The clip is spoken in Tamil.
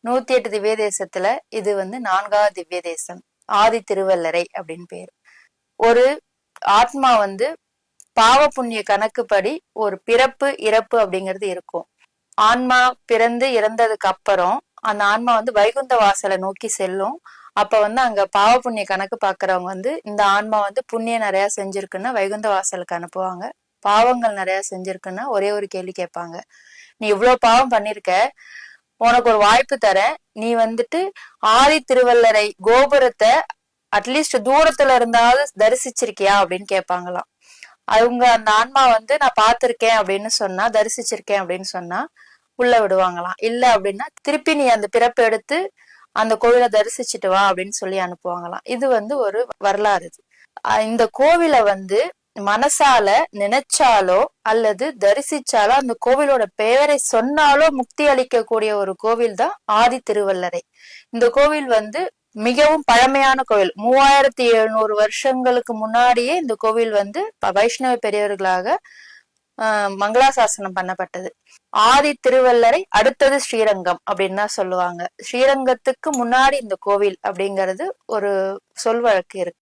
108 திவ்ய தேசத்துல இது வந்து 4வது திவ்ய தேசம். ஆதி திருவல்லரை அப்படின்னு பேரு. ஒரு ஆத்மா வந்து பாவ புண்ணிய கணக்குப்படி ஒரு பிறப்பு இறப்பு அப்படிங்கிறது இருக்கும். ஆன்மா பிறந்து இறந்ததுக்கு அப்புறம் அந்த ஆன்மா வந்து வைகுந்த வாசலை நோக்கி செல்லும். அப்ப வந்து அங்க பாவ புண்ணிய கணக்கு பாக்குறவங்க வந்து இந்த ஆன்மா வந்து புண்ணியம் நிறைய செஞ்சிருக்குன்னா வைகுந்த வாசலுக்கு அனுப்புவாங்க. பாவங்கள் நிறைய செஞ்சிருக்குன்னா ஒரே ஒரு கேள்வி கேட்பாங்க, நீ இவ்வளவு பாவம் பண்ணிருக்க, உனக்கு ஒரு வாய்ப்பு தரேன், நீ வந்துட்டு ஆதி திருவல்லரை கோபுரத்தை அட்லீஸ்ட் தூரத்துல இருந்தாவது தரிசிச்சிருக்கியா அப்படின்னு கேட்பாங்களாம். அவங்க அந்த ஆன்மா வந்து நான் பார்த்திருக்கேன் அப்படின்னு சொன்னா, தரிசிச்சிருக்கேன் அப்படின்னு சொன்னா உள்ள விடுவாங்களாம். இல்ல அப்படின்னா திருப்பி நீ அந்த பிறப்பு எடுத்து அந்த கோவிலை தரிசிச்சுட்டு வா அப்படின்னு சொல்லி அனுப்புவாங்களாம். இது வந்து ஒரு வரலாறு. இந்த கோவிலை வந்து மனசால நினைச்சாலோ அல்லது தரிசிச்சாலோ அந்த கோவிலோட பெயரை சொன்னாலோ முக்தி அளிக்கக்கூடிய ஒரு கோவில் தான் ஆதி திருவல்லரை. இந்த கோவில் வந்து மிகவும் பழமையான கோவில். 3700 வருஷங்களுக்கு முன்னாடியே இந்த கோவில் வந்து வைஷ்ணவ பெரியவர்களாக மங்களாசாசனம் பண்ணப்பட்டது. ஆதி திருவல்லரை அடுத்தது ஸ்ரீரங்கம் அப்படின்னு தான் சொல்லுவாங்க. ஸ்ரீரங்கத்துக்கு முன்னாடி இந்த கோவில் அப்படிங்கிறது ஒரு சொல் வழக்கு இருக்கு.